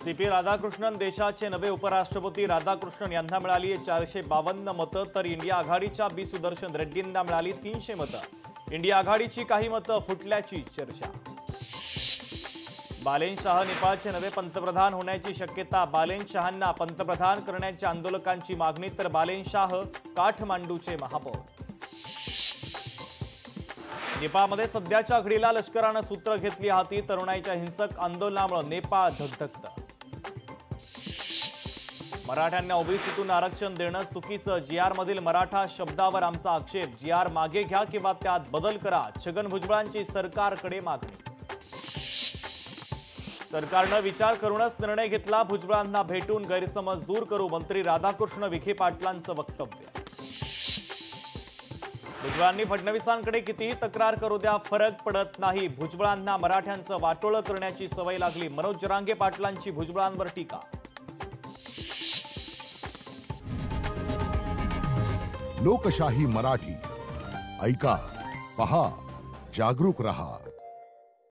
CP Radhakrishnan देशाचे नवे उपराष्ट्रपती राधाकृष्णन यांना मिळाली 452 मतं, तर इंडिया आघाडीच्या बी सुदर्शन रेड्डींना मिळाली 300 मतं। इंडिया आघाडीची काही मतं फुटल्याची चर्चा। बालेन शाह नेपाळचे नवे पंतप्रधान होण्याची शक्यता। बालेन शाहांना पंतप्रधान करण्याच्या आंदोलकांची मागणी, तर बालेन शाह काठमांडूचे महापौर। नेपाळमध्ये सध्याच्या घडीला लष्करानं सूत्र घेतली हाती। तरुणाईच्या हिंसक आंदोलनामुळे नेपाळ धगधगतं। मराठ्यांना ओबीसीतून आरक्षण देणं चुकीचं। जीआर मधील मराठा शब्दावर आमचा आक्षेप। जीआर मागे घ्या किंवा त्यात बदल करा, छगन भुजबळांची सरकारकडे मागणी। सरकारनं विचार करूनच निर्णय घेतला, भुजबळांना भेटून गैरसमज दूर करू, मंत्री राधाकृष्ण विखे पाटलांचं वक्तव्य। भुजबळांनी फडणवीसांकडे कितीही तक्रार करू द्या, फरक पडत नाही। भुजबळांना मराठ्यांचं वाटोळं करण्याची सवय लागली, मनोज जरांगे पाटलांची भुजबळांवर टीका। लोकशाही मराठी ऐका, पहा, जागरूक रहा।